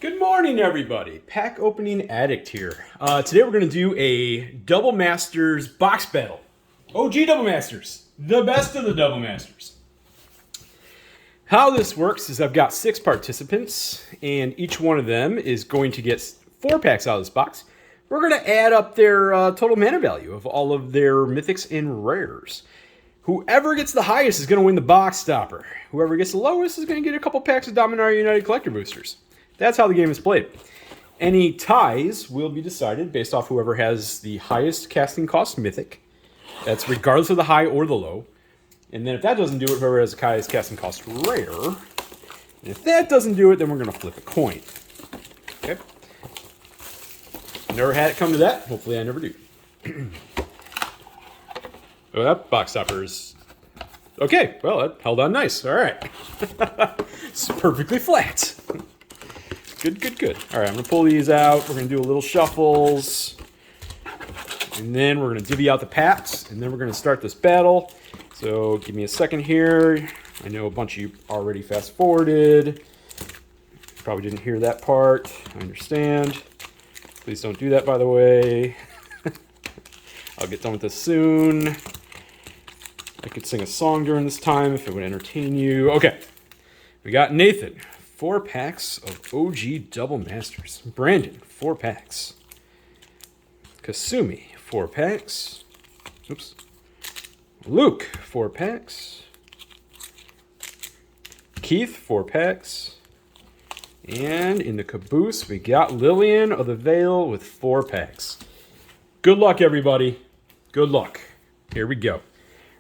Good morning, everybody. Pack opening addict here. Today we're going to do a Double Masters box battle. OG Double Masters, the best of the Double Masters. How this works is I've got 6 participants, and each one of them is going to get 4 packs out of this box. We're going to add up their total mana value of all of their mythics and rares. Whoever gets the highest is going to win the box stopper. Whoever gets the lowest is going to get a couple packs of Dominaria United Collector Boosters. That's how the game is played. Any ties will be decided based off whoever has the highest casting cost mythic. That's regardless of the high or the low. And then if that doesn't do it, whoever has the highest casting cost rare. And if that doesn't do it, then we're going to flip a coin. Okay? Never had it come to that. Hopefully I never do. Oh, that box stopper is... Okay, well, that held on nice. All right. It's perfectly flat. Good. All right, I'm going to pull these out. We're going to do a little shuffles. And then we're going to divvy out the packs. And then we're going to start this battle. So give me a second here. I know a bunch of you already fast-forwarded. Probably didn't hear that part. I understand. Please don't do that, by the way. I'll get done with this soon. I could sing a song during this time if it would entertain you. Okay. We got Nathan. 4 packs of OG Double Masters. Brandon, 4 packs. Kasumi, 4 packs. Oops. Luke, 4 packs. Keith, 4 packs. And in the caboose, we got Lillian of the Veil with 4 packs. Good luck, everybody. Good luck. Here we go.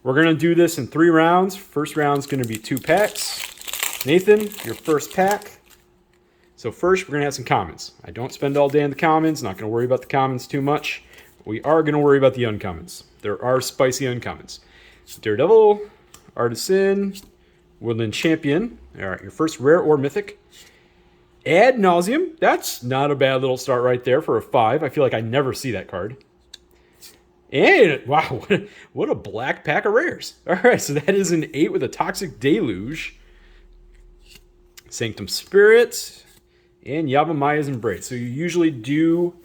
We're going to do this in 3 rounds. First round's going to be 2 packs. Nathan, your first pack. So first, we're going to have some commons. I don't spend all day in the commons. Not going to worry about the commons too much. We are going to worry about the uncommons. There are spicy uncommons. Daredevil, Artisan, Woodland Champion. All right, your first rare or mythic. Ad Nauseam. That's not a bad little start right there for a 5. I feel like I never see that card. And, wow, what a black pack of rares. All right, so that is an 8 with a Toxic Deluge. Sanctum Spirit, and Yavimaya Embrace. So you usually do...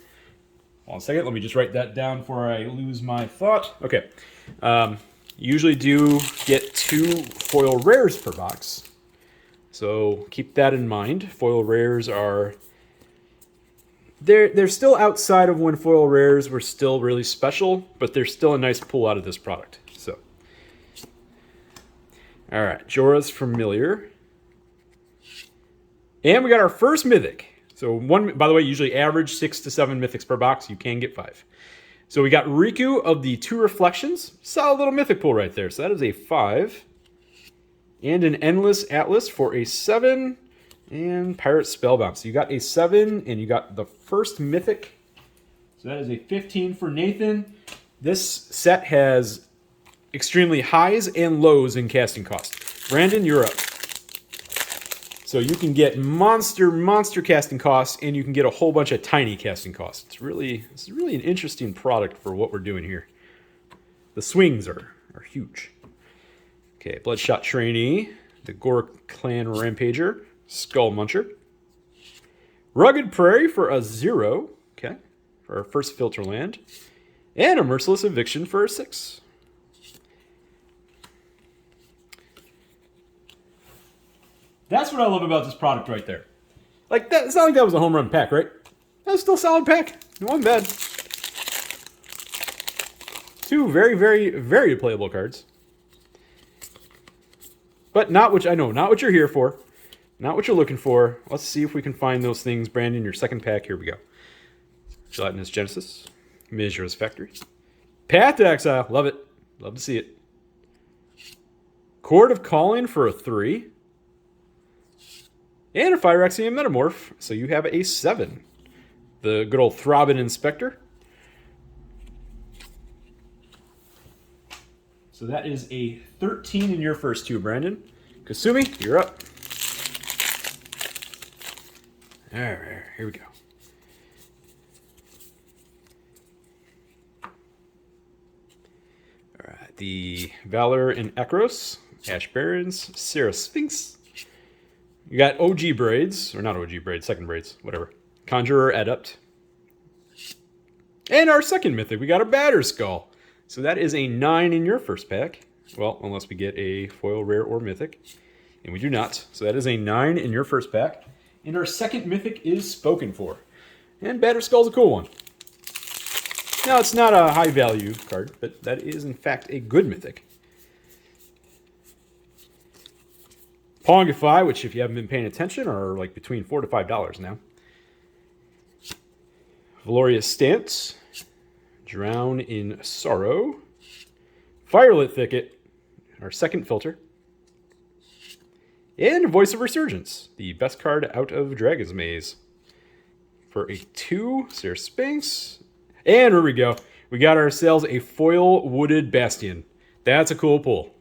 Hold on a second, let me just write that down before I lose my thought. Okay. You usually do get 2 foil rares per box. So keep that in mind. Foil rares are... They're still outside of when foil rares were still really special, but they're still a nice pull out of this product. So, all right, Jorah's Familiar. And we got our first mythic. So one, by the way, usually average 6 to 7 mythics per box. You can get 5. So we got Riku of the 2 Reflections. Solid little mythic pool right there. So that is a 5. And an Endless Atlas for a 7. And Pirate Spellbound. So you got a 7, and you got the first mythic. So that is a 15 for Nathan. This set has extremely highs and lows in casting cost. Brandon, you're up. So you can get monster casting costs, and you can get a whole bunch of tiny casting costs. It's really an interesting product for what we're doing here. The swings are huge. Okay, Bloodshot Trainee, the Gore Clan Rampager, Skull Muncher, Rugged Prairie for a 0, okay, for our first filter land, and a Merciless Eviction for a 6. That's what I love about this product right there. Like, that, it's not like that was a home run pack, right? That was still a solid pack. It wasn't bad. 2 very playable cards. But not what you're here for. Not what you're looking for. Let's see if we can find those things. Brandon, your second pack. Here we go. Gelatinous Genesis. Mizra's Factory. Path to Exile. Love it. Love to see it. Chord of Calling for a 3. And a Phyrexian Metamorph. So you have a 7. The good old Throbbing Inspector. So that is a 13 in your first 2, Brandon. Kasumi, you're up. All right, here we go. All right, the Valor and Ekros, Ash Barrens, Sarah Sphinx, You got OG Braids, or not OG Braids, second Braids, whatever. Conjurer Adept. And our second mythic, we got a Batterskull. So that is a 9 in your first pack. Well, unless we get a foil rare or mythic. And we do not. So that is a 9 in your first pack. And our second mythic is Spoken For. And Batterskull's a cool one. Now, it's not a high value card, but that is in fact a good mythic. Pongify, which if you haven't been paying attention, are like between $4 to $5 now. Valorious Stance. Drown in Sorrow. Firelit Thicket, our second filter. And Voice of Resurgence, the best card out of Dragon's Maze. For a 2, Sarah Spinks. And here we go. We got ourselves a foil Wooded Bastion. That's a cool pull.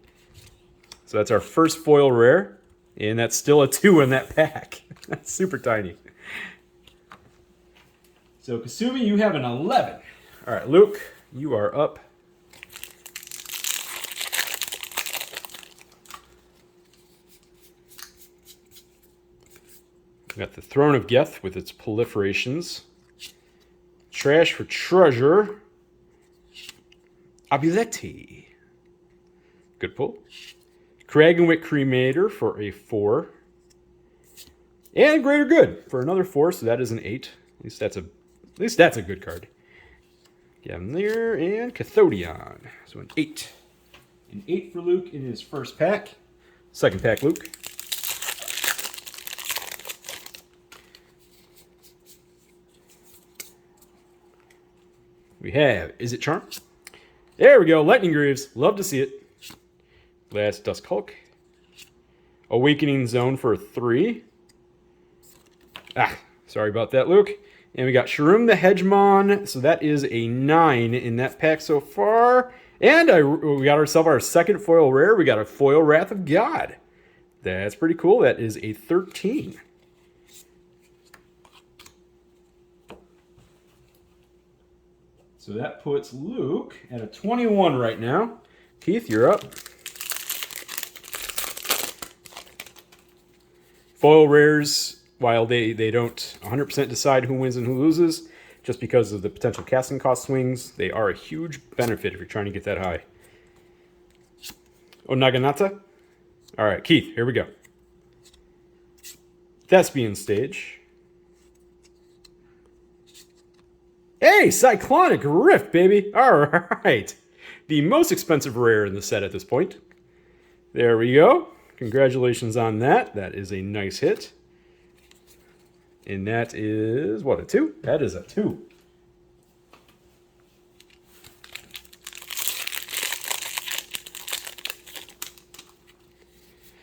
So that's our first foil rare. And that's still a 2 in that pack. That's super tiny. So Kasumi, you have an 11. All right, Luke, you are up. We got the Throne of Geth with its proliferations. Trash for Treasure. Abuletti. Good pull. Kragenwick Cremator for a 4. And Greater Good for another 4, so that is an 8. At least that's a good card. Gamlir and Cathodion. So an 8. An 8 for Luke in his first pack. Second pack, Luke. We have Izzet Charm. There we go. Lightning Greaves. Love to see it. Last Dusk Hulk. Awakening Zone for a 3. Sorry about that, Luke. And we got Shroom the Hedgemon. So that is a 9 in that pack so far. And we got ourselves our second foil rare. We got a foil Wrath of God. That's pretty cool. That is a 13. So that puts Luke at a 21 right now. Keith, you're up. Foil rares, while they don't 100% decide who wins and who loses, just because of the potential casting cost swings, they are a huge benefit if you're trying to get that high. Naginata? All right, Keith, here we go. Thespian Stage. Hey, Cyclonic Rift, baby. All right. The most expensive rare in the set at this point. There we go. Congratulations on that. That is a nice hit. And that is, what, a 2? That is a 2.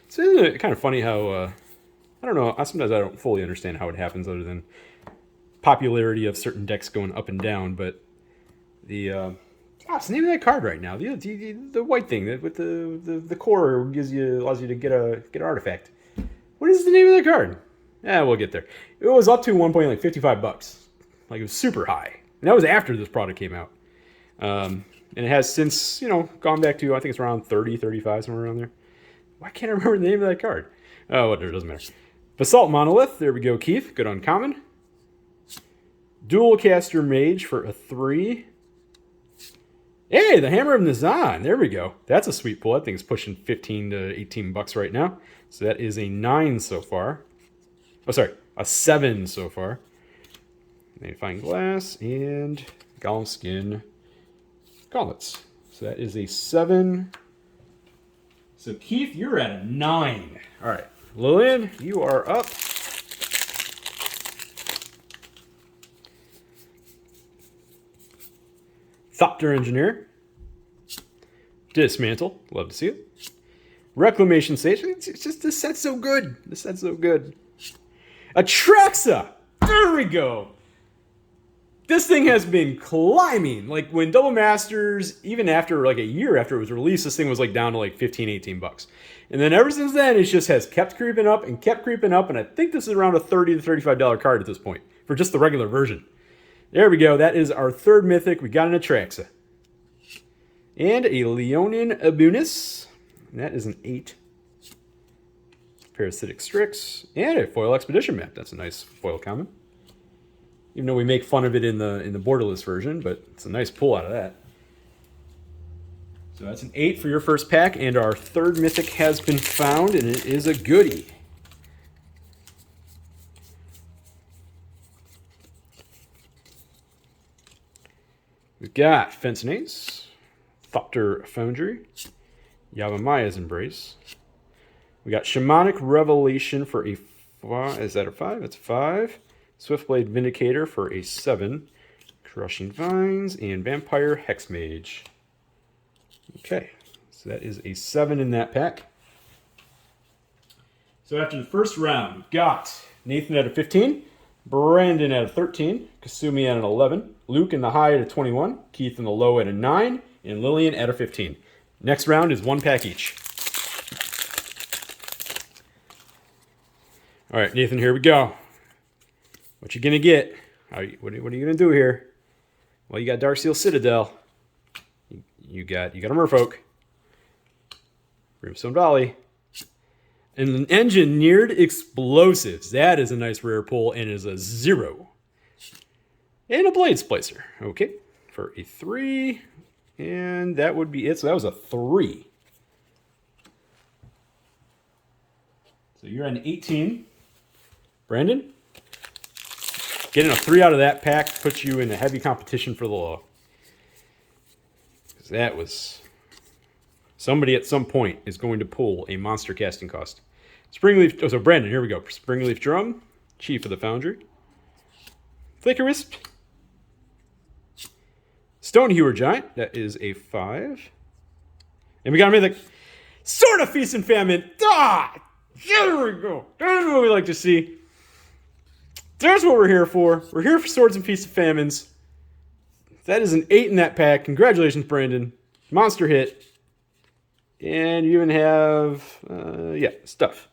So isn't it kind of funny how, I don't know, sometimes I don't fully understand how it happens other than popularity of certain decks going up and down, but the what's the name of that card right now? The white thing that with the core allows you to get an artifact. What is the name of that card? We'll get there. It was up to one point like $55. Like, it was super high. And that was after this product came out. And it has since, gone back to, I think it's around 30, 35, somewhere around there. Why can't I remember the name of that card? Oh, whatever, it doesn't matter. Basalt Monolith, there we go, Keith. Good uncommon. Dualcaster Mage for a 3. Hey, the Hammer of Nazan. There we go. That's a sweet pull. That thing's pushing 15 to 18 bucks right now. So that is a 9 so far. Oh, sorry, a 7 so far. Magnifying Glass and Golem Skin Gauntlets. So that is a 7. So Keith, you're at a 9. All right, Lillian, you are up. Thopter Engineer. Dismantle. Love to see it. Reclamation Sage. It's just, this set's so good. This set's so good. Atraxa. There we go. This thing has been climbing. Like, when Double Masters, even after like a year after it was released, this thing was like down to like 15, 18 bucks. And then ever since then, it just has kept creeping up and kept creeping up. And I think this is around a $30 to $35 card at this point for just the regular version. There we go. That is our third mythic. We got an Atraxa. And a Leonin Abunis. And that is an 8. Parasitic Strix, and a foil Expedition map. That's a nice foil common. Even though we make fun of it in the borderless version, but it's a nice pull out of that. So that's an 8 for your first pack, and our third mythic has been found, and it is a goodie. We've got Fencing Ace, Thopter Foundry, Yavimaya Embrace. We got Shamanic Revelation for a 5. Is that a 5? That's a 5. Swiftblade Vindicator for a 7. Crushing Vines and Vampire Hexmage. Okay, so that is a 7 in that pack. So after the first round, we've got Nathan at a 15, Brandon at a 13, Kasumi at an 11, Luke in the high at a 21, Keith in the low at a 9, and Lillian at a 15. Next round is 1 pack each. All right, Nathan, here we go. What you gonna get? What are you gonna do here? Well, you got Darksteel Citadel. You got a Merfolk. Brimstone Valley. And an Engineered Explosives. That is a nice rare pull and is a 0. And a Blade Splicer. Okay, for a 3. And that would be it. So that was a 3. So you're on 18. Brandon? Getting a 3 out of that pack puts you in a heavy competition for the low. Because that was... Somebody at some point is going to pull a monster casting cost. Springleaf... Oh, so Brandon, here we go. Springleaf Drum. Chief of the Foundry. Flicker Wisp. Stonehewer Giant. That is a 5. And we got a mythic. Sword of Feast and Famine. Ah! There we go. That's what we like to see. There's what we're here for. We're here for Swords and Feasts and Famines. That is an 8 in that pack. Congratulations, Brandon. Monster hit. And you even have, stuff.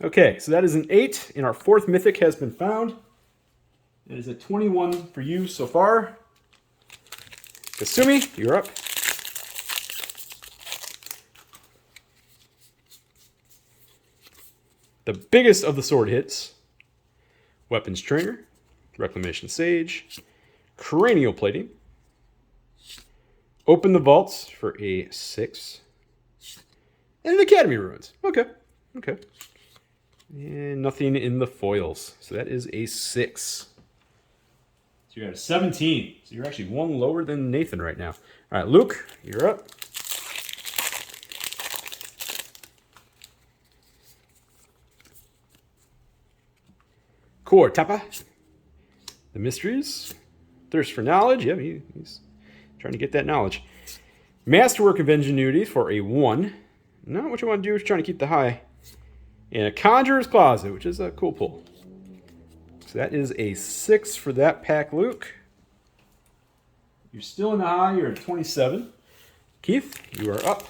Okay, so that is an 8, and our 4th mythic has been found. It is a 21 for you so far. Kasumi, you're up. The biggest of the sword hits. Weapons Trainer, Reclamation Sage, Cranial Plating, Open the Vaults for a 6, and an Academy Ruins. Okay. And nothing in the foils. So that is a 6. So you got a 17. So you're actually 1 lower than Nathan right now. All right, Luke, you're up. Core Tappa. The Mysteries. Thirst for Knowledge. Yeah, he's trying to get that knowledge. Masterwork of Ingenuity for a 1. Not what you want to do is trying to keep the high. And a Conjurer's Closet, which is a cool pull. So that is a 6 for that pack, Luke. You're still in the high. You're at 27. Keith, you are up.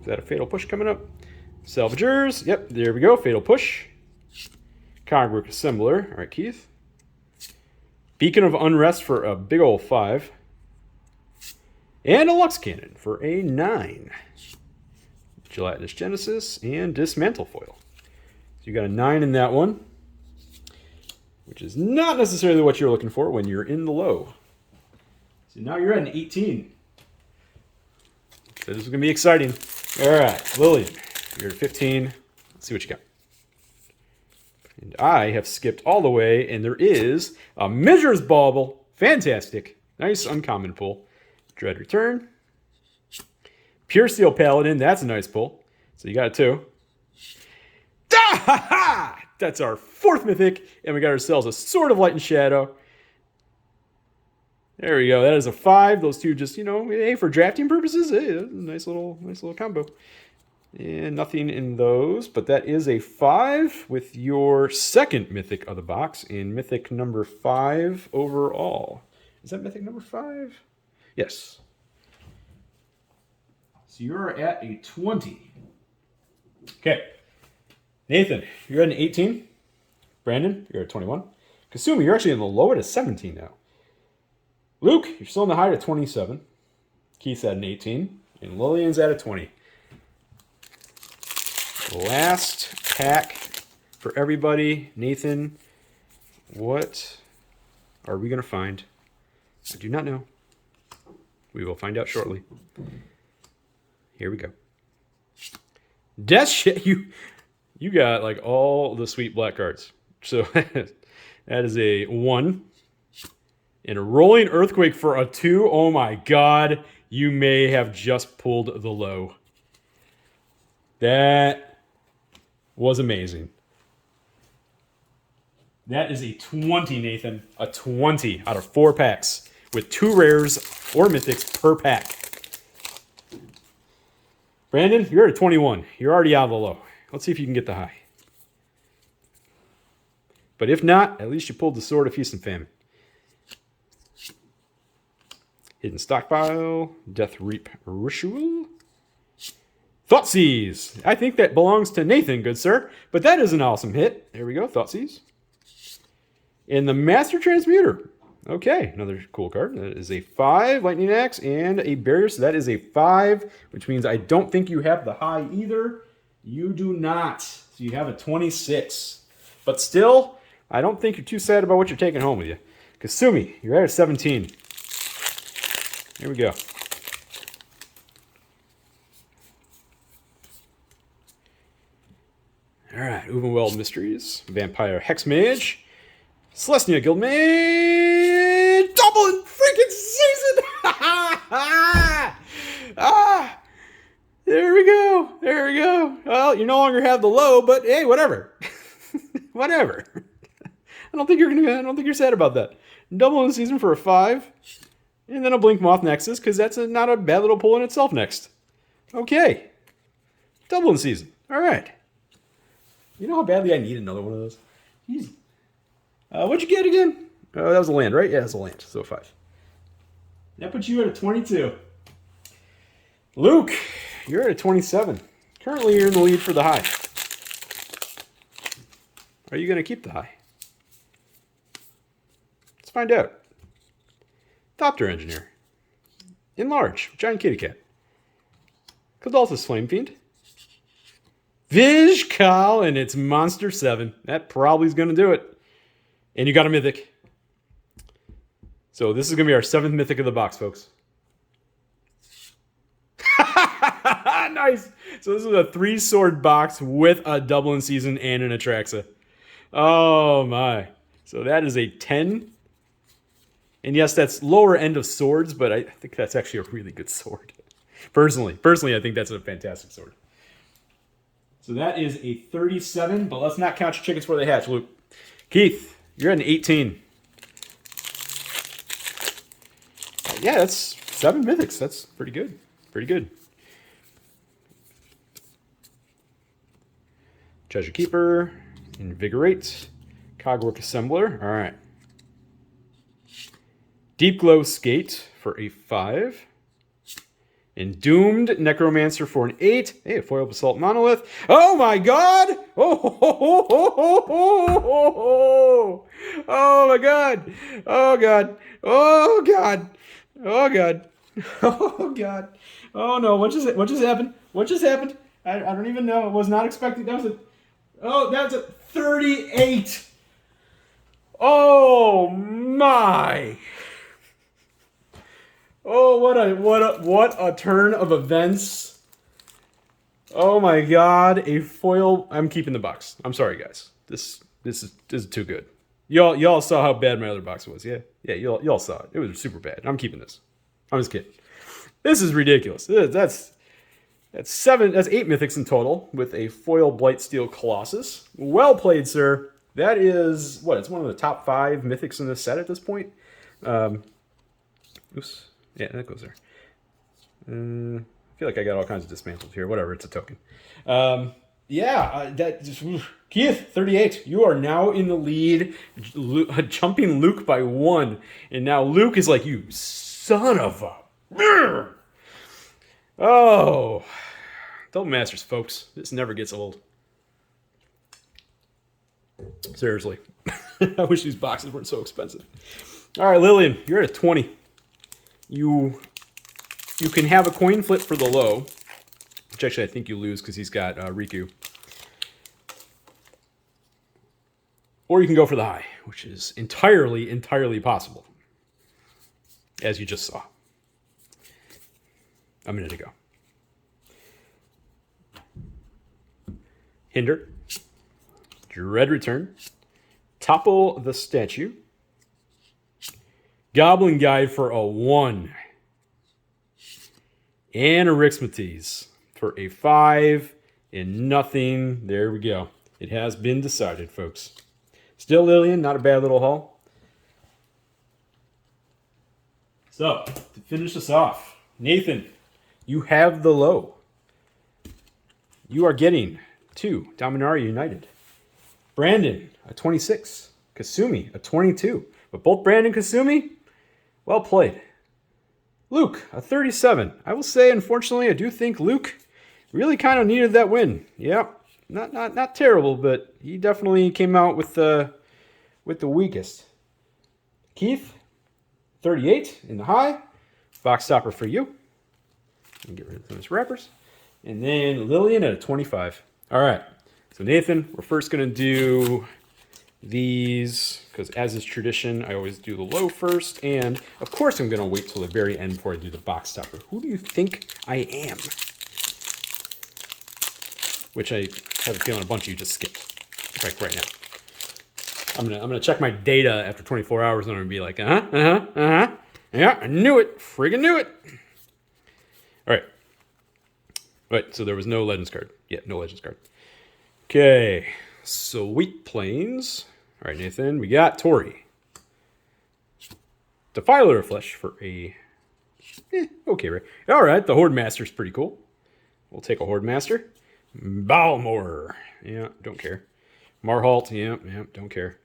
Is that a Fatal Push coming up? Salvagers. Yep, there we go. Fatal Push. Cogwork Assembler. All right, Keith. Beacon of Unrest for a big old 5. And a Lux Cannon for a 9. Gelatinous Genesis and Dismantle Foil. So you got a 9 in that one, which is not necessarily what you're looking for when you're in the low. So now you're at an 18. So this is going to be exciting. All right, Lillian, you're at 15. Let's see what you got. And I have skipped all the way, and there is a Mizra's Bauble. Fantastic. Nice uncommon pull. Dread Return. Pure Steel Paladin. That's a nice pull. So you got it too. That's our 4th mythic, and we got ourselves a Sword of Light and Shadow. There we go. That is a 5. Those two just, hey, for drafting purposes, hey, nice little combo. And nothing in those, but that is a 5 with your 2nd mythic of the box and mythic number 5 overall. Is that mythic number 5? Yes. So you're at a 20. Okay. Nathan, you're at an 18. Brandon, you're at 21. Kasumi, you're actually in the low at a 17 now. Luke, you're still in the high at 27. Keith's at an 18. And Lillian's at a 20. Last pack for everybody. Nathan, what are we going to find? I do not know. We will find out shortly. Here we go. Death shit. You got like all the sweet black cards. So that is a 1. And a rolling earthquake for a 2. Oh my god. You may have just pulled the low. That was amazing. That is a 20, Nathan. A 20 out of 4 packs with 2 rares or mythics per pack. Brandon, you're at a 21. You're already out of the low. Let's see if you can get the high. But if not, at least you pulled the Sword of Feast and Famine. Hidden Stockpile, Death Reap Ritual. Thoughtseize. I think that belongs to Nathan, good sir. But that is an awesome hit. There we go, Thoughtseize. And the Master Transmuter. Okay, another cool card. That is a 5 Lightning Axe and a Barrier. So that is a 5, which means I don't think you have the high either. You do not. So you have a 26. But still, I don't think you're too sad about what you're taking home with you. Kasumi, you're at a 17. Here we go. All right, Uvenweld Mysteries, Vampire Hexmage, Celestia Guildmage, double in freaking season! There we go. There we go. Well, you no longer have the low, but hey, whatever. Whatever. I don't think you're sad about that. Double in season for a 5. And then a Blink Moth Nexus, because that's not a bad little pull in itself next. Okay. Double in season. All right. You know how badly I need another one of those? Jeez. What'd you get again? That was a land, right? Yeah, it's a land. So 5. That puts you at a 22. Luke, you're at a 27. Currently, you're in the lead for the high. Are you going to keep the high? Let's find out. Thopter Engineer. Enlarge. Giant Kitty Cat. Kadalthus Flame Fiend. Vizcal, and it's Monster 7. That probably is going to do it. And you got a Mythic. So this is going to be our 7th Mythic of the box, folks. Nice. So this is a 3-sword box with a double in season and an Atraxa. Oh my. So that is a 10. And yes, that's lower end of swords, but I think that's actually a really good sword. Personally, I think that's a fantastic sword. So that is a 37, but let's not count your chickens before they hatch, Luke. Keith, you're at an 18. Yeah, that's 7 mythics. That's pretty good. Pretty good. Treasure Keeper, Invigorate, Cogwork Assembler. All right. Deep Glow Skate for a 5. And Doomed Necromancer for an 8. Hey, a foil Basalt Monolith. Oh my god! Oh my god! Oh god! Oh god! Oh god! Oh god! Oh no! What just happened? What just happened? I don't even know. I was not expecting. That was a 38. Oh my! Oh, what a turn of events. Oh my god, a foil. I'm keeping the box. I'm sorry, guys. This is too good. Y'all saw how bad my other box was. Yeah, y'all saw it. It was super bad. I'm keeping this. I'm just kidding. This is ridiculous. That's 8 mythics in total with a foil Blightsteel Colossus. Well played, sir. That is what? It's one of the top 5 mythics in this set at this point. Oops. Yeah, that goes there. I feel like I got all kinds of dismantled here. Whatever, it's a token. Keith, 38. You are now in the lead, jumping Luke by 1. And now Luke is like, you son of a... Oh. Double Masters, folks. This never gets old. Seriously. I wish these boxes weren't so expensive. All right, Lillian, you're at a 20. You You can have a coin flip for the low, which actually I think you lose because he's got Riku. Or you can go for the high, which is entirely possible, as you just saw a minute ago. Hinder, Dread Return, Topple the Statue, Goblin Guide for a 1, and a Rixmatease for a 5, and nothing. There we go. It has been decided, folks. Still Lillian, not a bad little haul. So, to finish us off, Nathan, you have the low. You are getting 2 Dominaria United. Brandon, a 26. Kasumi, a 22. But both Brandon and Kasumi, well played. Luke, a 37. I will say, unfortunately, I do think Luke really kind of needed that win. Yep. Not terrible, but he definitely came out with the weakest. Keith, 38 in the high. Box stopper for you. Get rid of those wrappers. And then Lillian at a 25. All right. So Nathan, we're first going to do these, because as is tradition, I always do the low first. And of course, I'm going to wait till the very end before I do the box stopper. Who do you think I am? Which I have a feeling a bunch of you just skipped right now. I'm gonna check my data after 24 hours and I'm gonna be like, yeah, I knew it, friggin' knew it. All right, so there was no Legends card. Yeah, no Legends card. Okay, Sweet Plains. All right, Nathan, we got Tori. Defiler of Flesh for a, okay, right. All right, the Horde Master's pretty cool. We'll take a Horde Master. Balmor. Yeah, don't care. Marhalt. Yeah, don't care.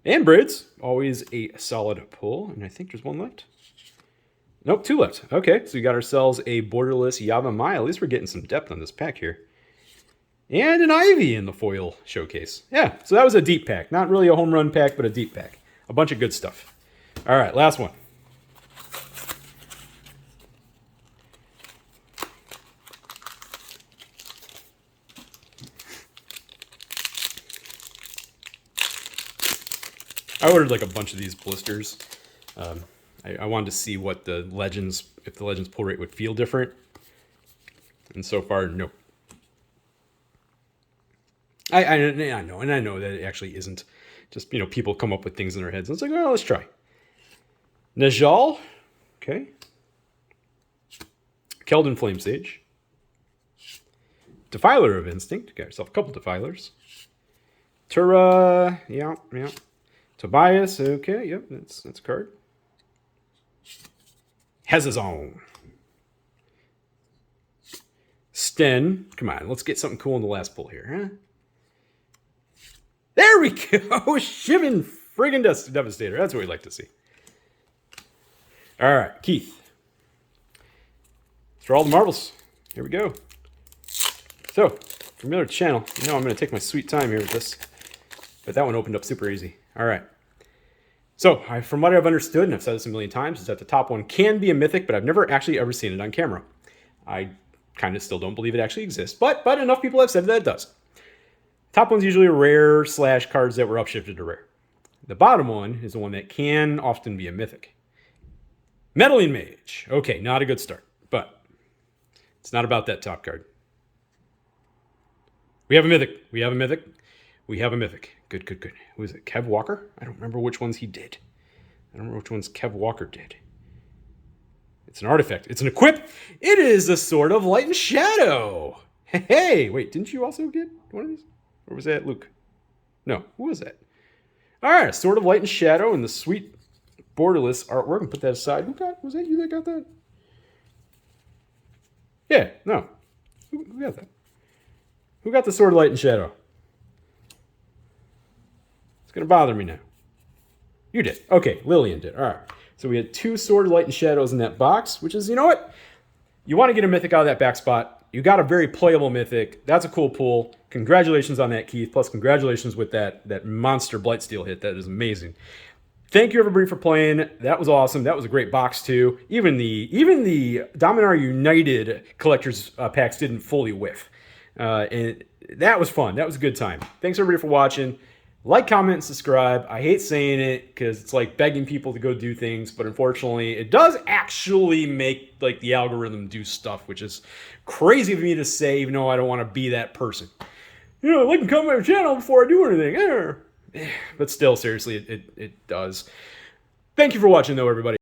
And Braids. Always a solid pull. And I think there's one left. Nope, 2 left. Okay, so we got ourselves a borderless Yavimaya. At least we're getting some depth on this pack here. And an Ivy in the foil showcase. Yeah, so that was a deep pack. Not really a home run pack, but a deep pack. A bunch of good stuff. All right, last one. I ordered like a bunch of these blisters. I wanted to see what the Legends, if the Legends pull rate would feel different. And so far, no. I know, and I know that it actually isn't. Just, people come up with things in their heads. And it's like, oh, let's try. Najal. Okay. Keldon Flamesage. Defiler of Instinct. Got yourself a couple Defilers. Tura. Yeah. Tobias. Okay, yep, that's a card. Has his own. Sten. Come on, let's get something cool in the last pull here, huh? There we go! Shivan friggin' Devastator. That's what we'd like to see. All right, Keith. Throw all the marbles. Here we go. So, familiar channel. I'm going to take my sweet time here with this. But that one opened up super easy. All right. So, from what I've understood, and I've said this a million times, is that the top one can be a mythic, but I've never actually ever seen it on camera. I kind of still don't believe it actually exists, but enough people have said that it does. Top one's usually rare / cards that were upshifted to rare. The bottom one is the one that can often be a mythic. Meddling Mage. Okay, not a good start, but it's not about that top card. We have a mythic. Good. Who is it? Kev Walker? I don't remember which ones he did. I don't remember which ones Kev Walker did. It's an artifact. It's an equip. It is a Sword of Light and Shadow. Hey, wait, didn't you also get one of these? Or was that Luke? No, who was that? All right, Sword of Light and Shadow and the sweet borderless artwork. And put that aside. Was that you that got that? Yeah, no. Who got that? Who got the Sword of Light and Shadow? It's going to bother me now. You did. Okay, Lillian did. All right. So we had 2 Sword of Light and Shadows in that box, which is, you know what? You want to get a mythic out of that back spot. You got a very playable mythic. That's a cool pull. Congratulations on that, Keith. Plus, congratulations with that monster Blightsteel hit. That is amazing. Thank you everybody for playing. That was awesome. That was a great box too. Even the Dominar United collectors packs didn't fully whiff, and that was fun. That was a good time. Thanks everybody for watching. Like, comment, and subscribe. I hate saying it because it's like begging people to go do things, but unfortunately, it does actually make like the algorithm do stuff, which is crazy of me to say, even though I don't want to be that person. You know, like and comment on my channel before I do anything. But still, seriously, it does. Thank you for watching, though, everybody.